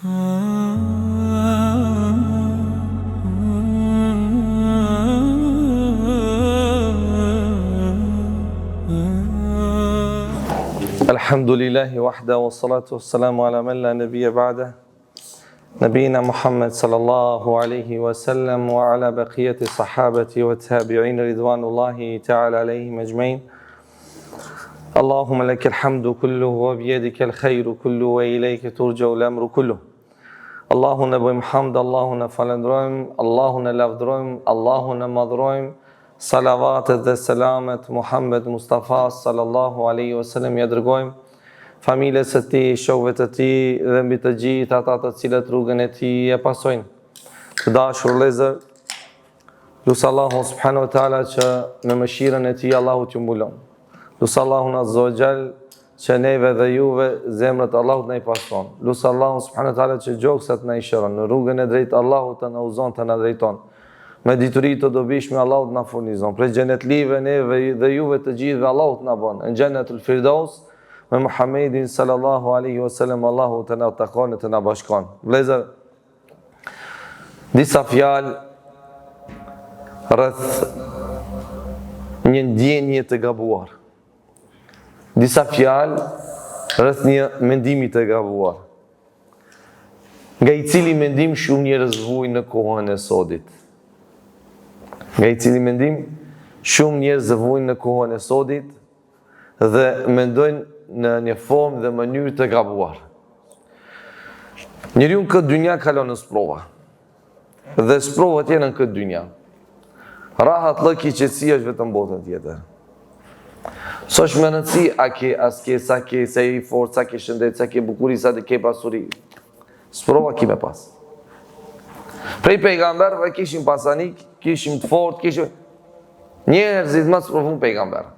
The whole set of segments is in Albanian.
Alhamdulillahi wahda wa salatu wa salamu ala man la nabiyya ba'da nabiyina Muhammad sallallahu alaihi wa sallam wa ala baqiyati sahabati wa tabi'in ridwanullahi ta'ala alaihim ajma'in. Allahumma lakal hamdu kulluhu wa biyadika al-khayru kulluhu wa ilayka turja'u al-amru kulluhu. Allahu na bëjmë hamd, Allahu na falendrojmë, Allahu na lavdrojmë, Allahu na madhrojmë. Salavatet dhe selamet Muhammed Mustafa sallallahu alaihi wasallam ja dërgojmë familjes së tij, shokëve të tij dhe mbi të gjithë ata të cilët rrugën e tij e pasojnë. Të dashur vëllezër, lutë Allahun subhanahu wa taala që me mëshirën e tij Allahu t'ju mbulon. Lutë Allahun azza wa jall që neve dhe juve zemrat Allahut na i pastron. Lutë Allahun subhanahu wa taala që gjoksat na i shëron në rrugën e drejtë, Allahut të na udhëzon, të na drejton. Me dituri të dobishme Allahut na furnizon. Për xhenet live neve dhe juve të gjithëve Allahut na bën. Në xhenetul firdaus me Muhammedin sallallahu alaihi wasallam Allahu të na takon, të na bashkon. Vëllezër, disa fjalë rreth një ndjenje të gabuar. Disa fjalë rreth një mendimi të gabuar. Nga i cili mendim shumë njerëz vujnë në kohën e sodit. Nga i cili mendim shumë njerëz vujnë në kohën e sodit dhe mendojnë në një formë dhe mënyrë të gabuar. Njeriu në këtë dynja kalon në sprova. Dhe sprovat janë në këtë dynja. Rahat, lëki, qetësia është vetëm botën tjetër. S'është më rëndësi a ke, as ke, sa ke, sa i fortë, sa ke shëndet, sa ke bukuri, sa ke pasuri. Sprova ki me pas. Prej pejgamberve kishim pasanik, kishim të fort, kishim njerëzit më sprovun pejgamber.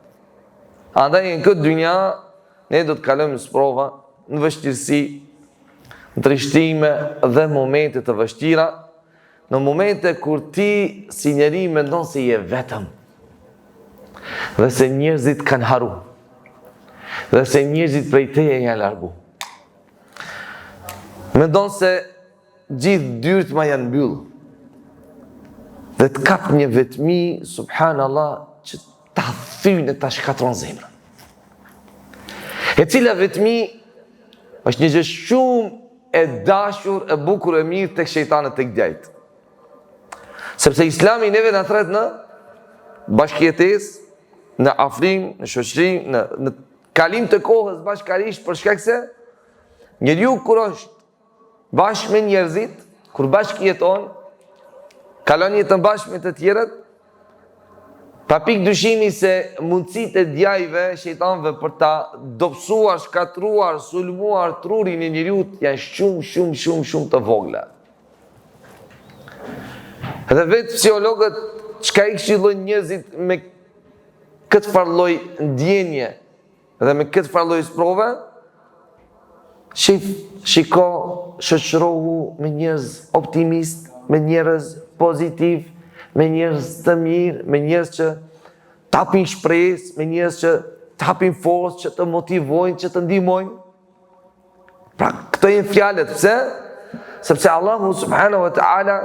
Andaj në këtë dynja ne do të kalojmë në sprova, në vështirësi, në trishtime dhe momente të vështira, në momente kur ti si njeri mendon se je vetëm, dhe se njerëzit kanë haru, dhe se njerëzit prej teje janë largu. Mendon se gjithë dyrt ma janë mbyllë, dhe të kap një vetmi, subhanallah, që ta thynë e ta shkatron zemrën. E cila vetmi është një gjë shumë e dashur, e bukur, e mirë tek shejtanët, tek djajt. Sepse Islami neve na thret në bashkëjetesë, në afrim, në shoqëri, në kalim të kohës bashkarisht, për shkak se njeriu kur është bashkë me njerëzit, kur bashkë jeton, kalon jetën bashkë me të tjerët, pa pikë dyshimi se mundësitë e djajve, shejtanëve për ta dobësuar, shkatruar, sulmuar trurin e njeriut janë shumë të vogla. Dhe vetë psikologët çka i këshillojnë njerëzit me këtë farlloj ndjenje dhe me këtë farlloj sprove, shiko, shoqërohu me njerëz optimist, me njerëz pozitiv, me njerëz të mirë, me njerëz që t'apin shpresë, me njerëz që t'apin forcë, që të motivojnë, që të ndihmojnë. Pra, këto janë fjalët. Pse? Sepse Allahu subhanahu wa ta'ala,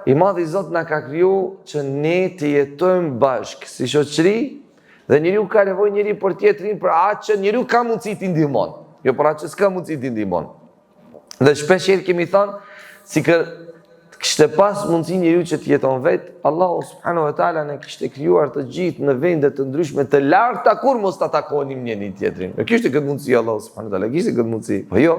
i madhi Zot na ka kriju që ne të jetojmë bashkë si shoqëri, dhe njeriu ka nevojë njëri për tjetrin për atë që njeriu ka mundësi t'i ndihmon, jo për atë që s'ka mundësi t'i ndihmon. Dhe shpesh herë kemi thënë, si kishte pas mundësi njeriu që të jeton vetë, Allahu subhanahu wa taala ne kishte krijuar të gjithë në vende të ndryshme të larta kur mos ta takonim njëri tjetrin. Ne kishte këtë mundësi Allahu subhanahu wa taala, kishte këtë mundësi. Po jo,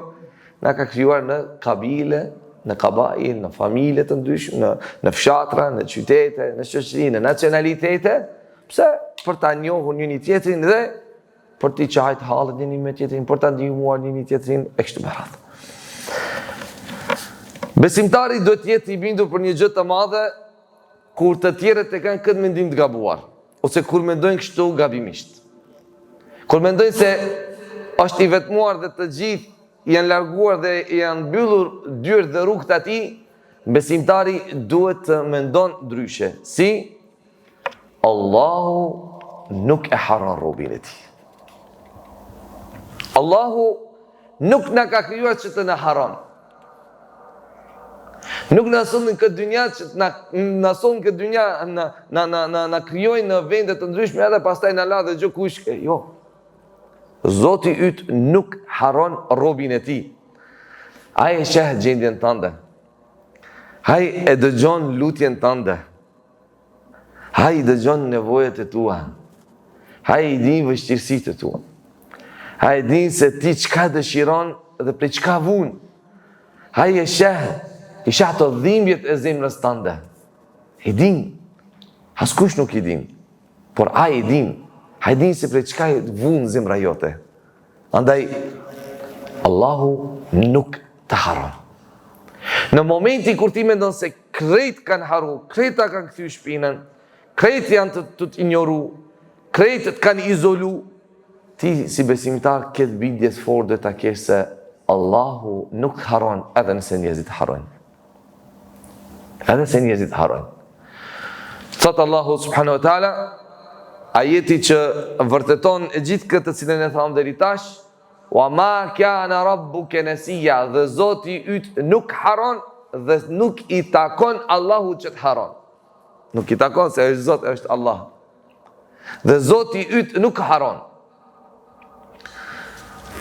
na ka krijuar në kabile, në kabail, në familje të ndryshme, në fshatra, në qytete, në shoqëri, në nacionalitete. Pse? Për ta njohur njëri tjetrin dhe për t'i qajt hallet njëri me tjetrin, për ta ndihmuar njëri tjetrin e kështu me radhë. Besimtari do të jetë i bindur për një gjë të madhe kur të tjerët e kanë këtë mendim të gabuar, ose kur mendojnë kështu gabimisht. Kur mendojnë se është i vetmuar dhe të gjithë janë larguar dhe janë mbyllur dyert dhe rrugët e tij, besimtari duhet të mendon ndryshe. Si? Allahu nuk e harron robën e tij. Allahu nuk na ka krijuar që të na harron. Nuk na sonin këtë dynja që na sonin këtë dynja na krijojnë në vende të ndryshme edhe pastaj na la dhe gjë kush ke. Jo. Zoti yt nuk haron robin e tij. Ai e sheh gjendjen tënde. Ai e dëgjon lutjen tënde. Ai i dëgjon nevojat e tua. Ai i di vështirësitë e tua. Ai di se ti çka dëshiron dhe për çka vun. Ai e sheh, i sheh ato dhimbjet e zemrës tënde. I din. Askush nuk i din. Por ai i din. Ai din se për çka vun zemra jote. Andaj Allahu nuk të haron. Në momentin kur ti mendon se krejt kanë haru, krejta kanë kthy shpinën, krejt janë të injoru, krejt të kanë izolu, ti si besimtar këtë bindjes fort dhe ta kesh se Allahu nuk haron edhe nëse njerëzit harojnë. Edhe nëse njerëzit harojnë. Thotë Allahu subhanahu wa taala, ajeti që vërteton e gjithë këtë të cilën e thamë deri tash, wa ma kana rabbuka nasiya, dhe Zoti yt nuk haron dhe nuk i takon Allahu që të haron. Nuk i takon se është Zot, është Allah. Dhe Zoti yt nuk haron.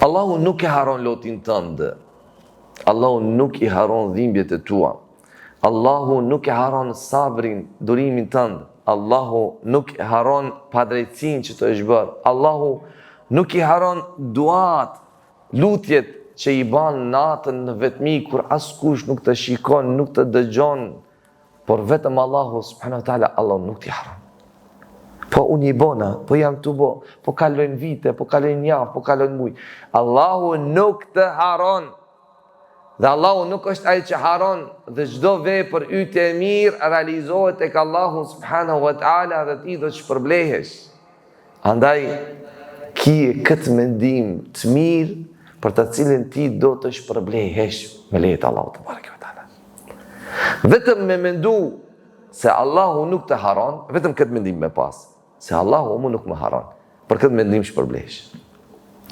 Allahu nuk e haron lotin tënd. Allahu nuk i haron dhimbjet e tua. Allahu nuk e haron sabrin, durimin tënd. Allahu nuk e haron padrejtësinë që të është bërë. Allahu nuk i haron duat, lutjet që i ban natën në vetmi kur askush nuk të shikon, nuk të dëgjon, por vetëm Allahu subhanahu wa taala, Allahu nuk t'i haron. Po unë i bona, po jam të bo, po kalojnë vite, po kalojnë javë, po kalojnë muj. Allahu nuk të haron. Dhe Allahu nuk është ai që haron, dhe çdo vepër yt e mirë realizohet tek Allahu subhanahu wa taala dhe ti do të shpërblehesh. Andaj kije këtë mendim të mirë për të cilin ti do të shpërblehesh me lejet Allahu te bareke ve taala. Vetëm me mendu se Allahu nuk të haron, vetëm këtë mendim me pas, se Allahu mu nuk më haron, për këtë mendim shpërblehesh.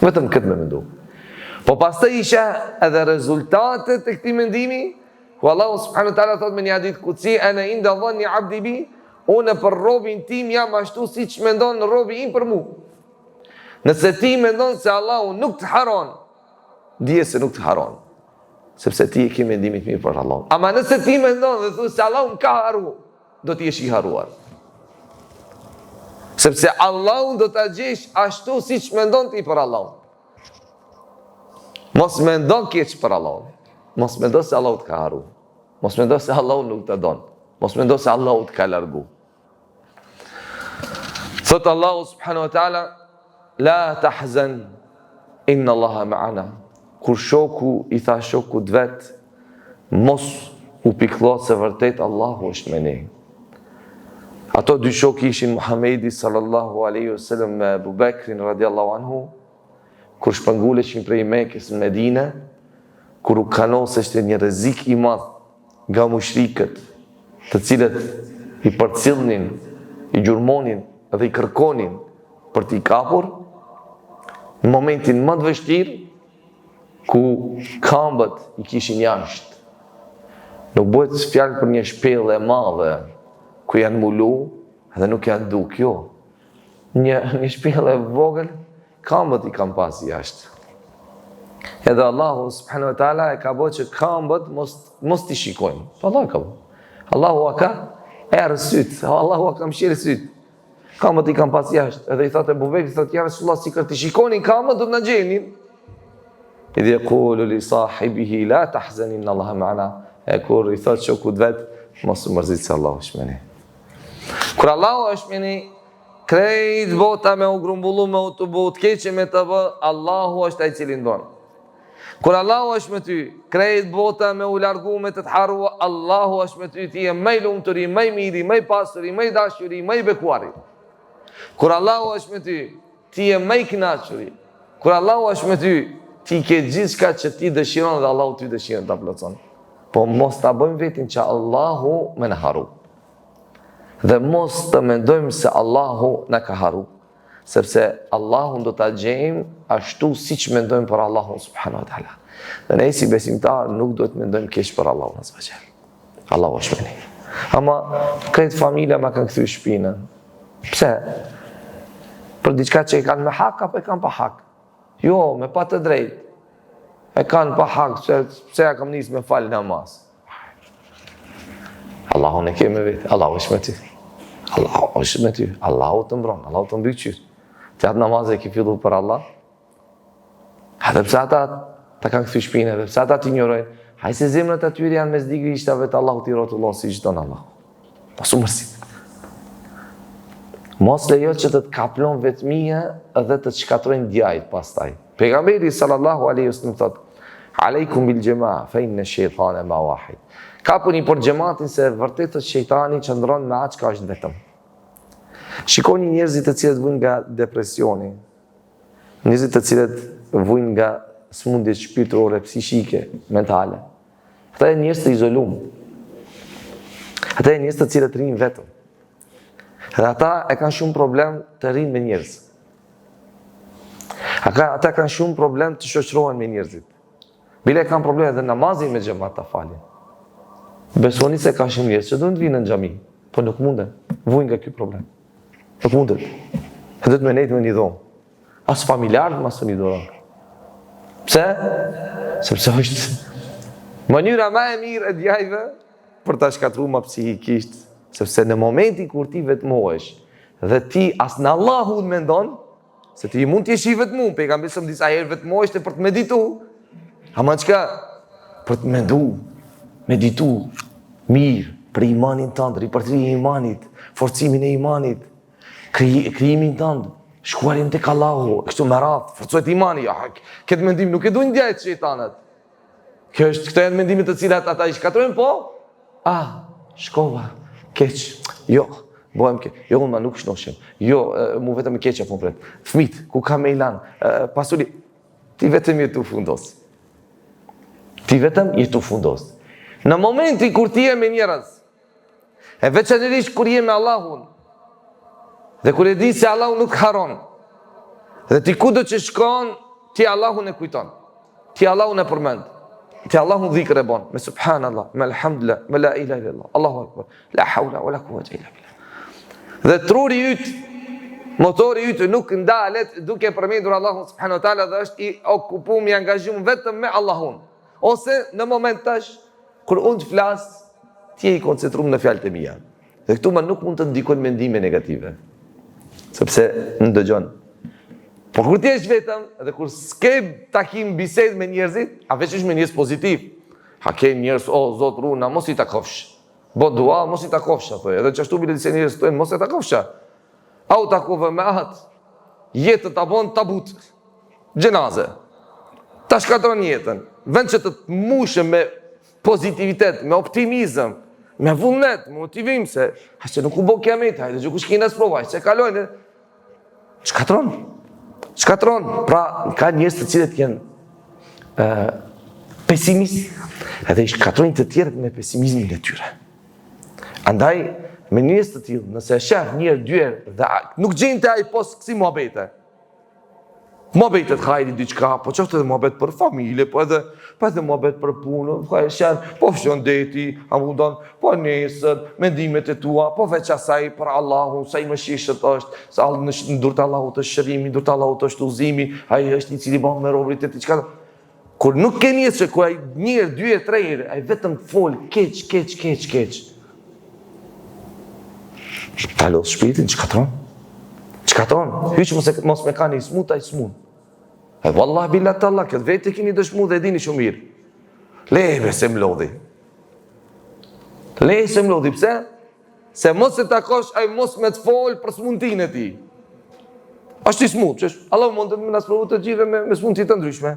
Vetëm këtë me mendu. Po pastaj isha edhe rezultatet e këtij mendimi, ku Allahu subhanahu wa taala thot me një hadith kutsi, ana inda dhanni abdi bi, unë për robin tim jam ashtu siç mendon robi im për mua. Nëse ti mendon se Allahu nuk të haron, dije se nuk të haron, sepse ti e ke mendimin mirë për Allahun. Ama nëse ti mendon dhe thua se Allahu më ka haru, do të jesh i haruar. Sepse Allahu do ta gjesh ashtu siç mendon ti për Allahun. Mos mendon keq për Allahun. Mos mendon se Allahu të ka haru. Mos mendon se Allahu nuk të don. Mos mendon se Allahu të ka largu. Thot Allahu subhanahu wa taala, la tahzan, inna Allaha ma'ana. Kur shoku i tha shokut vet, mos u pikëllo se vërtet Allahu është me ne. Ato dy shokë ishin Muhamedi sallallahu alaihi wasallam me Abu Bekrin radiallahu anhu, kur shpënguleshin prej Mekës në Medinë, kur u kanoseshte një rrezik i madh nga mushrikët, të cilët i përcillnin, i gjurmonin dhe i kërkonin për t'i kapur, në momentin më të vështirë, ku këmbët i kishin jashtë. Nuk bëhet fjalë për një shpellë e madhe, ku janë mulu dhe nuk janë duk, jo. Një shpellë e vogël, këmbët i kam pas jashtë. Edhe Allahu subhanahu wa taala e ka bërë që këmbët mos t'i shikojnë. Allah ka bërë. Allahu ka erë syt, Allahu ka mshirë syt. Këmbët i kam pas jashtë. Edhe i thotë Abu Bekri, thotë ja Rasulullah, si kur t'i shikonin këmbët do të na gjenin. Idh yaqulu li sahibihi la tahzan inna Allaha ma'ana. E kur i thotë shokut vet, mos u mërzit se Allahu është me ne. Kur Allahu është me ne, krejt bota me u grumbullu, me u të but, keqe me të bë, Allahu është ai cili ndon. Kur Allahu është me ty, krejt bota me u largu, me të harua, Allahu është me ty, ti je më i lumturi, më i miri, më i pasuri, më i dashuri, më i bekuari. Kur Allahu është me ty, ti je më i kënaquri. Kur Allahu është me ty, ti ke gjithçka që ti dëshiron dhe Allahu ty dëshiron ta plotson. Po mos ta bëjmë vetin që Allahu më na haru. Dhe mos të mendojmë se Allahu na ka haru, sepse Allahun do ta gjejmë ashtu siç mendojmë për Allahun subhanahu wa taala. Dhe ne si besimtar nuk duhet mendojmë keq për Allahun azza wa jall. Allahu është me ne. Ama këtë familja ma kanë këthy shpinën. Pse? Për diçka që e kanë me hak, apo e kanë pa hak? Jo, me pa të drejt. E kanë pa hak, pse ja kam nisë me falë namaz. Allahu ne keme vetë, Allahu është me ty. Allahu është me ty, Allahu të mbron, Allahu të mbyqyr. Të atë namaz e ki fillu për Allah. Edhe pse ata ta kanë këthy shpinën, edhe pse ata t'ignorojnë, haj se zemrët atyre janë mes dy grishtave të Allahu t'i rotulloh si që tonë Allahu. Pasu mërsit. Mos lejo që të kaplon vetmia edhe të të shkatrojnë djajt pastaj. Pejgamberi sallallahu alaihi wasallam thot: "Aleikum bil jama'a fa inna ash-shaytana ma wahid." Kapuni për xhamatin se vërtet të shejtani qëndron me atë që është vetëm. Shikoni njerëzit të cilët vujnë nga depresioni, njerëzit të cilët vujnë nga smundje shpirtërore, psiqike, mentale. Ata janë njerëz të izoluar. Ata janë njerëz të cilët rrinë vetëm. Dhe ata e kanë shumë problem të rrinë me njerëz. Ata kanë shumë problem të shoqërohen me njerëzit. Bile kanë probleme dhe namazin me xhamat ta falin. Besoni se ka shumë njerëz që duhen të vinë në xhami, po nuk munden. Vujnë nga ky problem. Nuk mundet. Do të më nejtë me një dhomë. As familjarët, as një dhomë. Pse? Sepse është mënyra më e mirë e djajve për ta shkatruar më psikikisht, sepse në momentin kur ti vetmohesh dhe ti as në Allahun mendon, se ti mund të jesh i vetmuar, pejgamberi sa disa herë vetmohesh për të medituar. Ama çka? Për të medituar mirë për imanin tënd, ripërthrimi i imanit, forcimin e imanit, krijimin tënd, shkuarin tek Allahu, kështu me radhë, forcohet imani. Këtë mendim nuk e duin djajt shejtanët. Këto janë mendimet të cilat ata i shkatrojnë, po? Shkova, keq. Jo, bëhem keq. Jo, unë ma nuk shnoshem. Jo, mu vetëm e keqja pun pret. Fmit, ku ka me ilan, pasuri, ti vetëm jetu fundos. Ti vetëm jetu fundos. Në momenti kur ti je me njerëz, e veçanërisht kur je me Allahun, dhe kur e di se Allahu nuk haron, dhe ti kudo që shkon, ti Allahun e kujton, ti Allahun e përmend, ti Allahun dhikr e bon, me subhanallah, me alhamdulillah, me la ilaha illallah, Allahu akbar, la hawla wala quwwata illa billah. Dhe truri yt, motori yt nuk ndalet duke përmendur Allahun subhanahu wa taala dhe është i okupuar, i angazhuar vetëm me Allahun. Ose në moment tash kur unë të flas, ti je i koncentruar në fjalët e mia. Dhe këtu më nuk mund të ndikojnë mendime negative. Sepse në dëgjon. Por kur ti je vetëm dhe kur s'ke takim bisedë me njerëzit, a veç është me njerëz pozitiv. Ha ke njerëz, o Zot runa, mos i takofsh. Bo dua, mos i takofsh apo. Edhe çashtu bile disa njerëz thonë mos e takofsh. Au takove me atë. Jetën ta bën tabut. Xhenaze. Ta shkatron jetën. Vend që të mushë me pozitivitet, me optimizëm, me vullnet, me motivim se që nuk u bo kiamet, hajde që kush kina s'provaj, se kalojnë, shkatron. Pra, ka njerëz të cilët janë pesimist, edhe i shkatrojnë të tjerët me pesimizmin e tyre. Andaj, me njerëz të tillë, nëse e shef njërë, dyerë, dhe nuk gjente ai pos kësi muhabete. Muhabetet hajri diçka, po qoftë edhe muhabet për familje, po edhe muhabet për punë, po shëndeti, amundon, po nesër, mendimet e tua, po veç asaj për Allahun, sa i mëshirshëm është, sa në dur të Allahut është shërimi, dur të Allahut është udhëzimi, ai është i cili bën me robërit e diçka. Kur nuk ke njerëz që ku ai një herë, dy herë, tre herë, ai vetëm fol keq. Ta lodh shpirtin, shkatron. Hyç mos me kanë i smut, ai smun. E vallahi billah tallah, këtë vetë keni dëshmu dhe e dini shumë mirë. Leve se mlodhi. Pse? Se mos e takosh, ai mos me të fol për smundin e ti. Ashtë i smut, që Allah mund të më nasprovu të gjithve me smundin të ndryshme.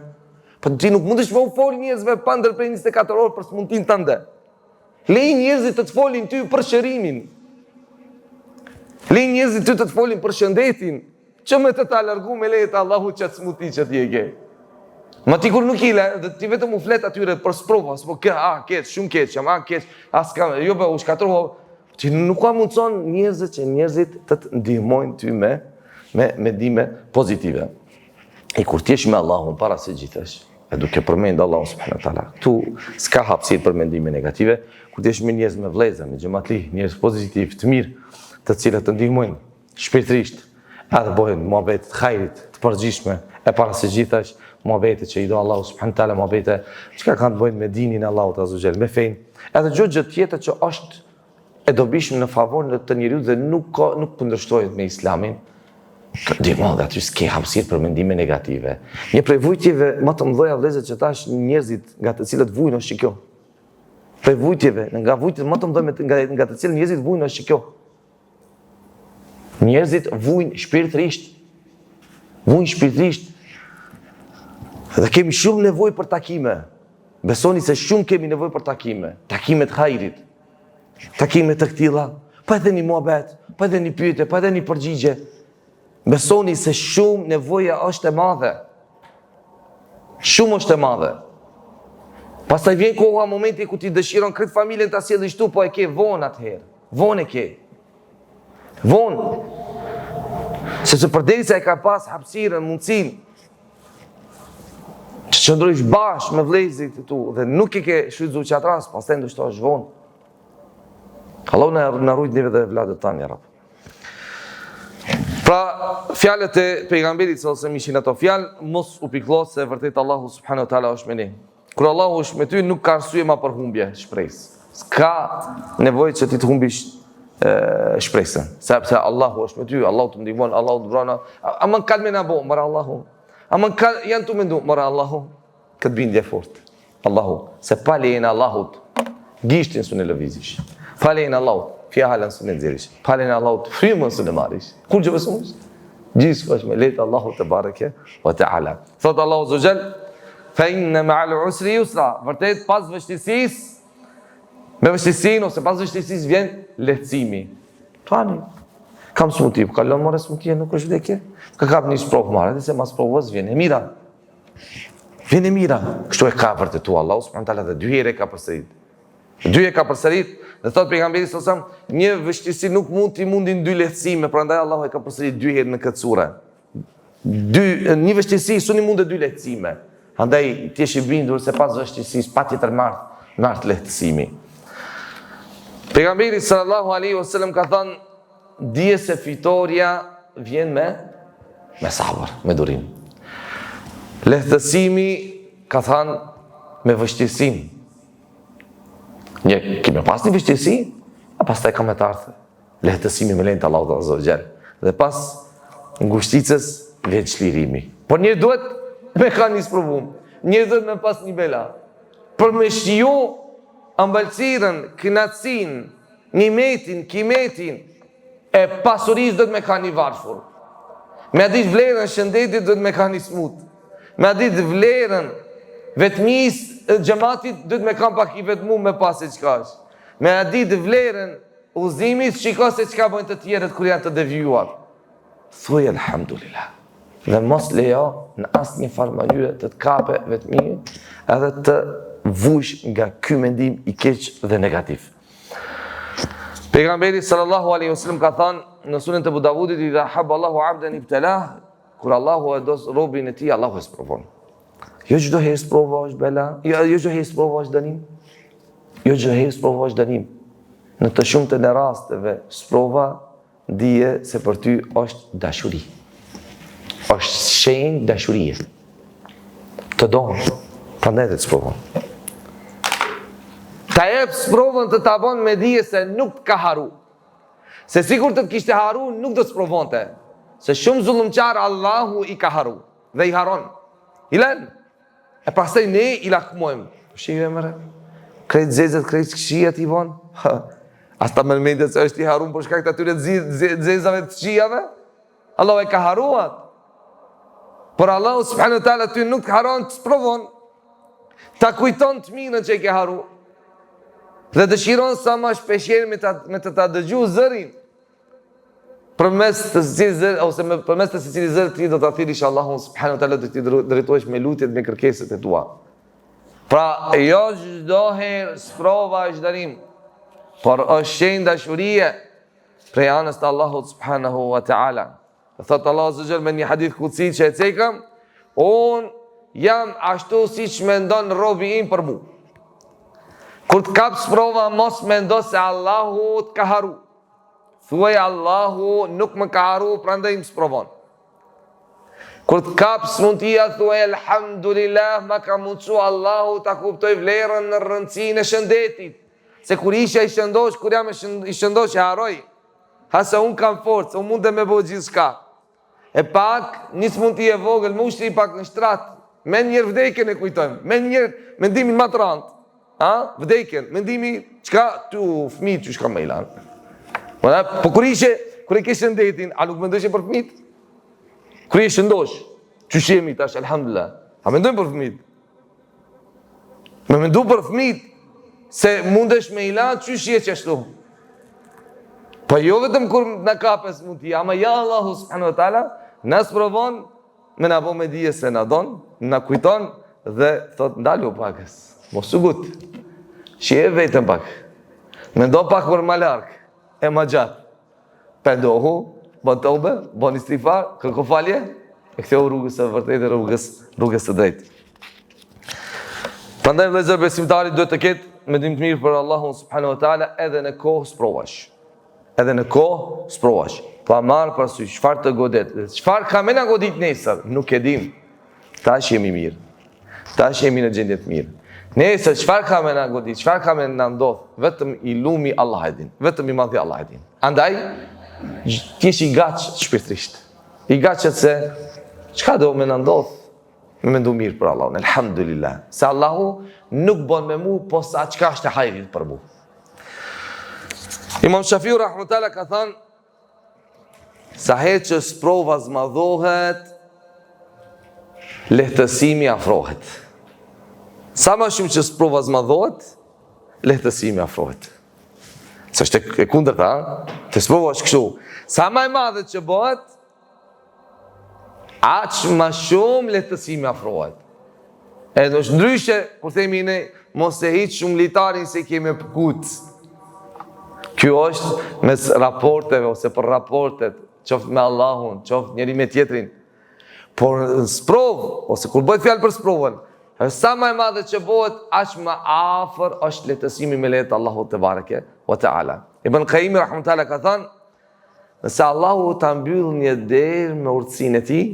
Për ti nuk mundesh me u fol njerëzve pa ndër prej 24 orë për smundin të ndë. Lej njerëzit të folin ty për shërimin. Lej njerëzit ty të folin për shëndetin, që me të ta largu me lejtë Allahu që të smuti që t'je ke. Ma ti kur nuk ile, dhe ti vetëm u flet atyre për sprova, s'po keq, shumë keq, jo be u shkatroho, që nuk ka mundëson njerëzit të të ndihmojnë ty me dime pozitive. E kur t'jesh me Allahun para se gjithësh, e duke përmend Allahu subhanahu wa taala. Tu s'ka hapësirë për mendime negative, kur t'jesh me njerëz me vëllezër, me xhamatli, njerëz pozitiv, të mirë, të cilët të ndihmojnë shpirtërisht, edhe bëhen muhabet të hajrit, të përgjithshme, e para së gjithash muhabete që i do Allahu subhanahu wa taala, muhabete çka kanë të bëjnë me dinin e Allahut azza wa jall, me fein, edhe çdo gjë tjetër që është e dobishme në favor të njeriu dhe nuk kundërshtohet me Islamin. Ndihmon dhe aty s'ke hapësirë për mendime negative. Një prej vujtjeve më të mëdha vëllezër që tash njerëzit nga të cilët vujnë është kjo. Prej vujtjeve, nga vujtjet më të mëdha nga të cilët njerëzit vujnë është kjo. Njerëzit vujnë shpirtërisht. Vujnë shpirtërisht. Dhe kemi shumë nevojë për takime. Besoni se shumë kemi nevojë për takime. Takime të hajrit. Takime të këtilla. Pa edhe një muhabet, pa edhe një pyetje, pa edhe një përgjigje. Besoni se shumë nevoja është e madhe. Shumë është e madhe. Pastaj vjen koha, momenti ku ti dëshiron këtë familjen ta sjellësh tu, po e ke vonë atëherë. Vonë e ke. Vonë. Sepse përderisa e ka pas hapësirën, mundësinë që qëndrojsh bashkë me vëllezërit tu dhe nuk e ke shfrytzuar që atë rast, pastaj ndoshta është vonë. Allahu na ruaj neve dhe vladët tanë, ya Rabb. Pra, fjalët e pejgamberit ose ishin ato fjalë, mos u pikëllo se vërtet Allahu subhanahu wa taala është me ne. Kur Allahu është me ty, nuk ka arsye ma për humbje shpresë. S'ka nevojë që ti të humbish shpresën, sepse Allahu është me ty, Allahu të ndihmon, Allahu të vrana. Ama kalme na bo, mara Allahu. Ama janë të mendu, mara Allahu. Këtë bindje fort. Allahu, se pa lejen e Allahut, gishtin s'u në lëvizish. Pa lejen e Allahut, fjalën s'u në nxjerrish. Pa lejen e Allahut, frymën s'u në marrish. Kur gjë besosh? Gjithë është me lejtë Allahu te bareke wa taala. Thot Allahu azza jall, fa inna ma'al usri yusra. Vërtet pas vështirësisë, me vështirësinë ose pas vështirësisë vjen lehtësimi. Tani kam smuti, kalon more smuti, nuk është vdekje. Ka kap një sprovë marrë, se mas provës vjen e mira. Vjen e mira. Kështu e ka vërtetu Allahu subhanahu taala dhe dy herë ka përsërit. Dy herë ka përsërit. Dhe thot pejgamberi sallallahu alajhi wasallam, një vështirësi nuk mund t'i mundin dy lehtësime, prandaj Allahu e ka përsërit dy herë në këtë sure. Një vështirësi s'u mund dy lehtësime. Andaj ti je i bindur se pas vështirësisë patjetër mart lehtësimi. Pejgamberi sallallahu alaihi wasallam ka thënë, dije se fitoria vjen me sabër, me durim. Lehtësimi ka thënë me vështirësinë. Një kemi pas një vështirësi, a pastaj ka me të ardhur lehtësimi me lejnë të Allahut azza wa jall. Dhe pas ngushticës vjen çlirimi. Por njëri duhet me ka një sprovum. Njëri duhet me pas një bela. Për me shiju ambalësirën, kënaqësinë, nimetin, kimetin e pasurisë duhet me ka një varfër. Me ditë vlerën shëndetit duhet me ka një smut. Me ditë vlerën vetmisë xhamatit duhet me kam pak i vetmu me pas se çka është. Me a ditë vlerën udhëzimit, shiko se çka bojnë të tjerët kur janë të devijuar. Thuaj alhamdulillah. Dhe mos lejo në asnjë farë mënyre të kape vetmi edhe të vush nga ky mendim i keq dhe negativ. Pejgamberi sallallahu alaihi wasallam ka thënë në sunen e Abu Davudit, idha habba Allahu 'abdan ibtalah, kur Allahu e dos robin e tij, Allahu e sprovon. Jo çdo herë sprova është bela, jo çdo herë sprova është dënim. Jo çdo herë sprova është dënim. Në të shumtën e rasteve sprova dije se për ty është dashuri. Është shenjë dashurie. Të don, prandaj të sprovon. Ta jep sprovën të ta bën me dije se nuk të ka haru. Se sikur të kishte haru, nuk do të sprovonte. Se shumë zullumqar Allahu i ka haru dhe i haron. I lën. E pastaj ne i lakmojmë. Shive mëre. Krejt zezet, krejt këshijat i von. Asta më mendet se është i harun për shkak të atyre zezave të këshijave. Allahu e ka haruat. Por Allahu subhanahu wa taala ty nuk haron, të sprovon. Ta kujton të mirën që e ke haru. Dhe dëshiron sa më shpeshherë me të ta dëgju zërin. Përmes të secili zër ose përmes të secili zër ti do ta thirrish Allahun subhanahu wa taala, do të drejtohesh me lutjet, me kërkesat e tua. Pra, jo çdo herë sprova është dënim, por është shenjë dashurie prej anës të Allahut subhanahu wa taala. Thot Allahu azza wa jalla në një hadith kutsi që e cekëm, unë jam ashtu si që mendon robi im për mu. Kur të kap sprova, mos mendo se Allahu të ka haru. Thuaj Allahu nuk më ka haru, prandaj më sprovon. Kur të kap smundtia, thuaj alhamdulillah, ma ka mundsu Allahu ta kuptoj vlerën në rëndësinë e shëndetit. Se kur isha i shëndosh, kur jam i shëndosh e haroj. Hasa unë kam forcë, unë mund të me bëjë gjithë shka. E pak, një smundti e vogël, më ushtri pak në shtrat. Me njerë vdekjen e kujtojmë, me njerë mendimin ma të randë. Vdekjen, mendimi, qka tu fëmijë që shka me ilan. Po kur e ke shëndetin, a nuk mendojsh e për fëmijët? Kur e shëndosh, që shemi tash, alhamdulillah, a mendojmë për fëmijët? Me mendu për fëmijët, se mundesh me ilan, që shje qështu? Po jo vetëm kur në kapes mund t'i, ama ja Allahu subhanahu wa ta'ala, nësë provon, me në bo me dije se në don, në kujton, dhe thot, ndalu pakës, mos u gut, shje vetëm pak, me ndo pak për ma larkë, e ma gjatë, pendohu, bon tobe, bon istighfar, kërko falje, e ktheu rrugës së vërtetë, rrugës së drejtë. Prandaj vëllezër besimtari duhet të ketë mendim të mirë për Allahun subhanahu wa taala edhe në kohë sprovash. Edhe në kohë sprovash. Pa marrë parasysh çfarë të godet. Çfarë ka më na godit nesër, nuk e dim. Tash jemi mirë. Tash jemi në gjendje të mirë. Nesër çfarë ka më na godit, çfarë ka më na ndodh, vetëm i lumi Allah e din. Vetëm i madhi Allah e din. Andaj t'jesh i gatshë shpirtrisht. I gatshët se çka do me në ndodh, me mendu mirë për Allahun, elhamdulillah. Se Allahu nuk bon me mu, po sa çka është e hajrit për mu. Imam Shafiu rahmetullah ka thënë, sa herë që sprova zmadhohet, lehtësimi afrohet. Sa më shumë që sprova zmadhohet, lehtësimi afrohet. Se është e kundërta, të sprova është kështu. Sa më e madhe që bëhet, aq më shumë lehtësimi afrohet. Edhe është ndryshe, kur themi ne, mos e hiq shumë litarin se kemi pëkut. Kjo është mes raporteve, ose për raportet, qoftë me Allahun, qoftë njëri me tjetrin. Por në sprov, ose kur bëhet fjalë për sprovën, sa më e madhe që bëhet, aq më afër është lehtësimi me lehtë Allahu te bareke wa taala. Ibn Qayyim rahimahullah ka thënë, nëse Allahu ta mbyll një derë me urtësinë e tij,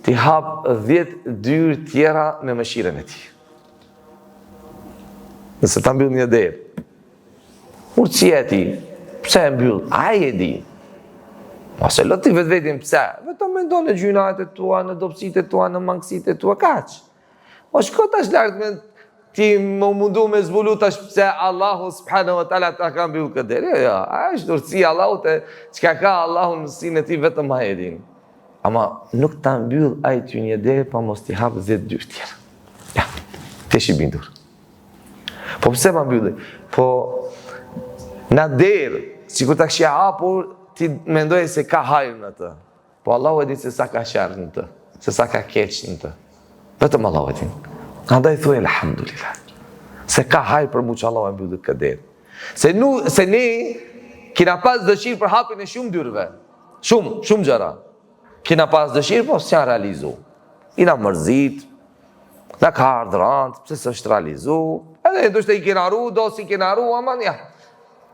ti hap 10 dyrë tjera me mëshirën e tij. Nëse ta mbyll një derë, urtësia e tij, pse e mbyll? Ai e di. Ose loti vetveten pse? Vetëm mendon në gjynat e tua, në dobësitë e tua, në mangësitë e tua, kaq. O shko tash lart me ti më mundu me zbulu tash pse Allahu subhanahu wa taala ta ka mbyll këtë derë. Jo, është urtësia e Allahut e çka ka Allahu në sinë e tij vetëm ai e din. Ama nuk ta mbyll ai ty një derë pa mos t'i hap 10 dyrë tjera. Ja, ti je i bindur. Po pse ma mbylli? Po na derë, sikur ta kishja hapur, ti mendoj se ka hajër në të. Po Allahu e di se sa ka sharr në të, se sa ka keq në të. Vetëm Allahu e din. Andaj thuaj elhamdulillah. Se ka hajër për mu që Allahu e mbylli këtë derë. Se ne kina pas dëshirë për hapin e shumë dyrëve. Shumë gjëra. Kina pas dëshirë, po s'ja realizu. Ina mërzit, na ka ardhur rand, pse s'është realizu. Edhe ndoshta i kena arru, do si kena arru, aman ja.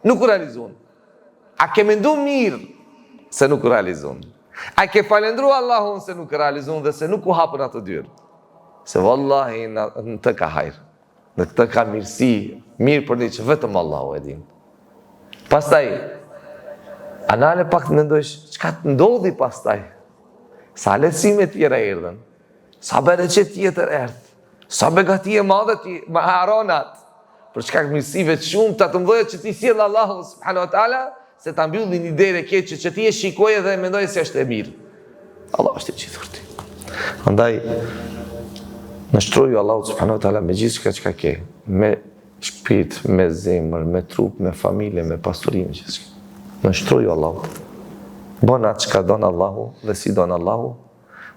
Nuk u realizun. A ke mendu mirë se nuk u realizun. A ke falendru Allahun se nuk u realizun dhe se nuk u hapën atë dyrë. Se vallahi në të ka hajrë, në të ka mirësi, mirë për një që vetëm Allahu e din. Pastaj, anale pak të mendojsh, çka të ndodhi pastaj? Sa lehtësime tjera erdhen, sa bereqet tjetër erdhë, sa begatije madhe ti më haronat, për çka mirësive të shumë, të mëdha që ti sjell Allahu subhanahu wa taala, se ta mbylli një derë keqe që ti e shikoje dhe mendoje se është e mirë. Allah është i gjithur ti. Andaj, nështroju Allahu subhanahu wa taala me gjithë çka ke, me shpirt, me zemër, me trup, me familje, me pasurim, gjithçka. Nështroju Allahu. Bon atë çka don Allahu dhe si don Allahu,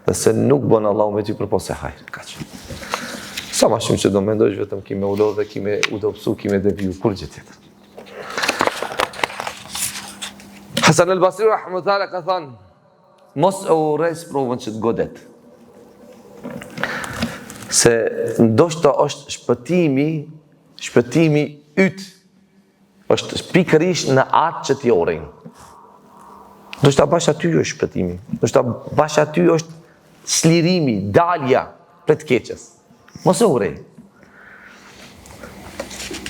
dhe se nuk bon Allahu me ty përpos e hajr. Kaq. Sa më shumë që do mendojsh vetëm kime u lodh dhe kime u dobësu, kime deviju, kur gjë tjetër. Hasan al-Basri rahimahullah ka thënë, mos e urrej provën që të godet. Se ndoshta është shpëtimi yt është pikërisht në atë që ti urrejnë. Ndoshta bash aty është shpëtimi. Ndoshta bash aty është slirimi, dalja për të keqes. Mos e urrej.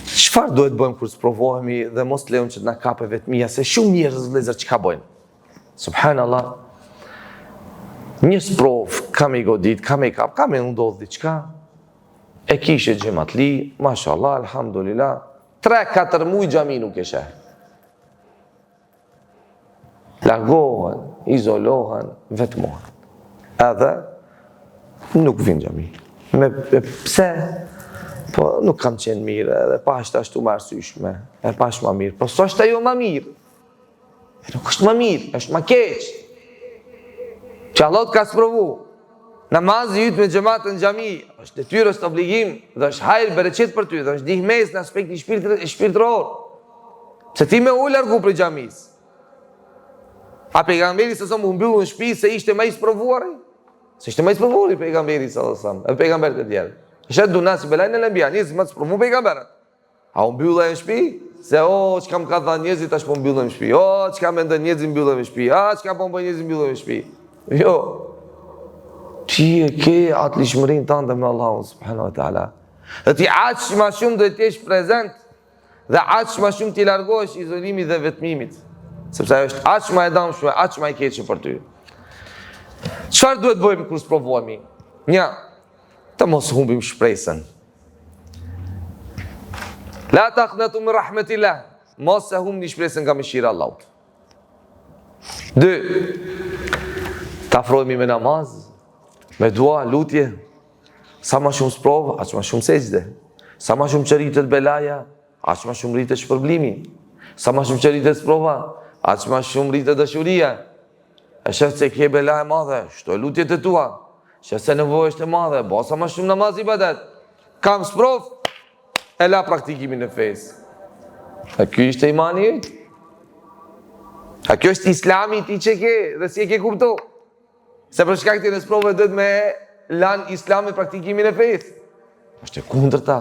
Çfarë duhet bëjmë kur sprovohemi dhe mos lejmë që të na kape vetmia, se shumë njerëz vëllezër çka bëjnë. Subhanallah. Një sprov, kam i godit, kam i kap, kam i ndodh diçka. E kishe xhamatli, mashallah, alhamdulillah. 3-4 muaj xhami nuk e sheh. Largohen, izolohen, vetmohen. Edhe nuk vin xhami. Pse? Po nuk kam qenë mirë, edhe pashtë ashtu më arsyeshme, e pash më mirë. Po s'është ajo më mirë. Nuk është më mirë, është më keq. Që Allah të ka sprovu. Namazi yt me xhamatën në xhami është detyrë, është obligim, dhe është hajër bereqet për ty, dhe është ndihmës në aspektin shpirtëror. Se ti me u largu prej xhamis. A pejgamberi sa më mbyllën në shtëpi se ishte më i sprovuar? Se ishte më i sprovuar pejgamberi sallallahu alajhi wasallam, e pejgamberët e tjerë. Shaddu nasi belain al-anbiya, njerëzit më të sprovu pejgamberët. A u mbyllën në shtëpi? Se çka më ka thënë njerëzit tash po mbyllen në shtëpi. Çka mendon njerëzit mbyllen në shtëpi. Çka po bën njerëzit mbyllen në shtëpi. Jo. Ti e ke atë lishmërinë tënde me Allahun subhanahu wa taala. Dhe ti aq më shumë do të jesh prezant dhe aq më shumë ti largohesh izolimit dhe vetmimit. Sepse ajo është aq më e dëmshme, aq më e keqe për ty. Çfarë duhet bëjmë kur sprovohemi? Një, të mos humbim shpresën. La taqnatu min rahmatillah. Mos e humbi shpresën nga mëshira e Allahut. 2. Të afrohemi me namaz, me dua, lutje. Sa më shumë sprovë, aq më shumë sejdë. Sa më shumë që rritet belaja, aq më shumë rritet shpërblimi. Sa më shumë që rritet sprova, aq më shumë rritet dashuria. E shef se ke bela e madhe, shtoj lutjet e tua. Shef se nevojë është e madhe, bosa më shumë namaz ibadet. Kam sprov, e la praktikimin e fesë. A kjo ishte imani yt? A kjo është islami ti që ke dhe si e ke kuptu? Se për shkak të në sprove dhëtë me lan islami praktikimin e fesë. është e kundërta.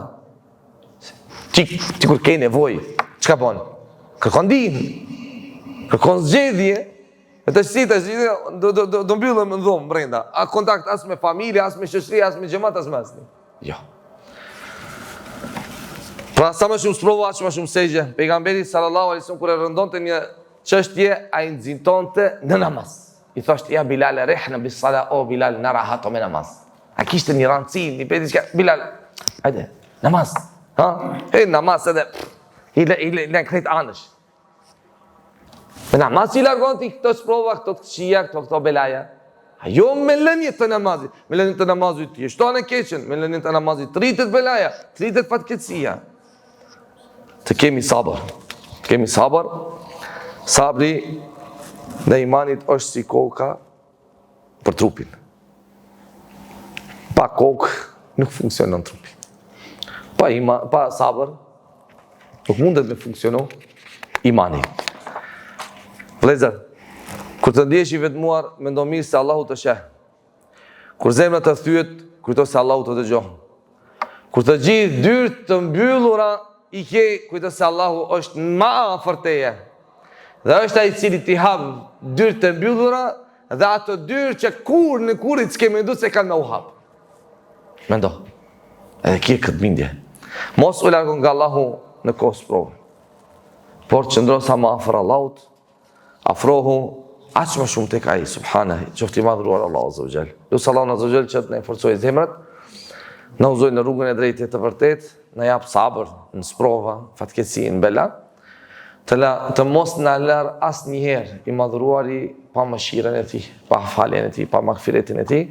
Ti kur ke nevojë, çka bën? Kërkon ndihmë. Kërkon zgjedhje. E të shqita, do mbyllëm në dhomë brenda. A kontakt as me familje, as me shoqëri, as me xhamat, as me asnjë. Jo. Pra sa më shumë sprova, aq më shumë sejdë. Pejgamberi sallallahu alaihi wasallam kur e rëndonte një çështje, ai nxintonte në namaz. I thoshte ja Bilal rihna bis sala o Bilal na rahato me namaz. A kishte një rëndësi, një pediçka Bilal. Hajde, namaz. Ha? E namaz edhe i krejt anësh. Me namaz i largon ti këto sprova, këto të këqija, këto belaja. A jo me lënje të namazit. Me lënje të namazit ti shton e keqen, me lënje të namazit rritet belaja, rritet fatkeqësia. Të kemi sabër. Të kemi sabër. Sabri në imanit është si koka për trupin. Pa kokë nuk funksionon trupi. Pa sabër nuk mundet me funksionu imani. Vlezër, kur të ndjesh i vetmuar, mendo mirë se Allahu të sheh. Kur zemra të thyet, kujto se Allahu të dëgjon. Kur të gjithë dyert të mbyllura i ke, kujto se Allahu është më afër teje. Dhe është ai i cili ti hap dyert të mbyllura dhe ato dyert që kur në kurrit s'ke mendu se kanë me u hap. Mendo. Edhe ke këtë bindje. Mos u largon nga Allahu në kohë sprovë. Por qëndro sa më afër Allahut, afrohu aq më shumë tek ai subhanahu, qoftë i madhruar Allahu azza wa jall. Lutë Allahu azza wa jall që të na forcojë zemrat, na udhëzoj në rrugën e drejtë të vërtetë, na jap sabër në sprova, fatkeqësi në bela, të mos na lër asnjëherë i madhruari pa mëshirën e tij, pa faljen e tij, pa magfiretin e tij,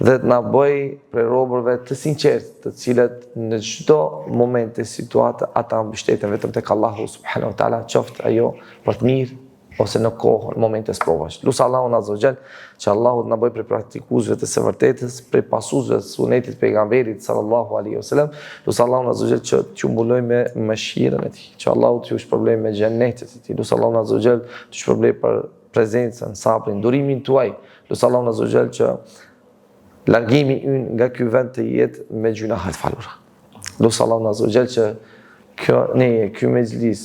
dhe të na bëj prej robërve të sinqertë, të cilët në çdo moment e situatë ata mbështeten vetëm tek Allahu subhanahu wa taala, qoftë ajo për të mirë ose në kohë, në momente sprovash. Lusë Allahun azza wa jall që Allahu na bëj prej praktikuesve të së vërtetës, prej pasuesve të sunetit pejgamberit sallallahu alaihi wasallam. Lusë Allahun azza wa jall që t'ju mbuloj me mëshirën e tij, që Allahu t'ju shpërblej me xhenetin e tij. Lusë Allahun azza wa jall t'ju shpërblej për prezencën, sabrin, durimin tuaj. Lusë Allahun azza wa jall që largimi ynë nga ky vend të jetë me gjunahet falura. Lusë Allahu Azza wa Jall që ky mezhlis,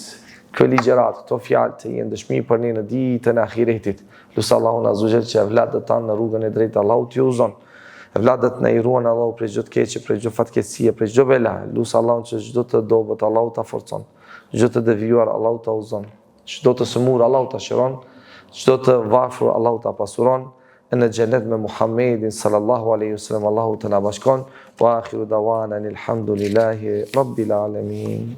kjo ligjerat, këto fjalë të jenë dëshmi për ne në ditën e ahiretit. Lusë Allahu Azza wa Jall që evladët tanë në rrugën e drejtë Allahu t'ju udhëzon. Evladët në i ruan Allahu prej çdo të keqe, prej çdo fatkeqësie, prej çdo bela. Lusë Allahu që çdo të dobët Allahu ta forcon, çdo të devijuar Allahu ta udhëzon, çdo të sëmur Allahu ta shëron, çdo të varfër Allahu ta pasuron. Në xhenet me Muhammedin sallallahu alaihi wasallam, Allahu të na bashkon. Wa akhiru dawana alhamdulillahi rabbil alamin.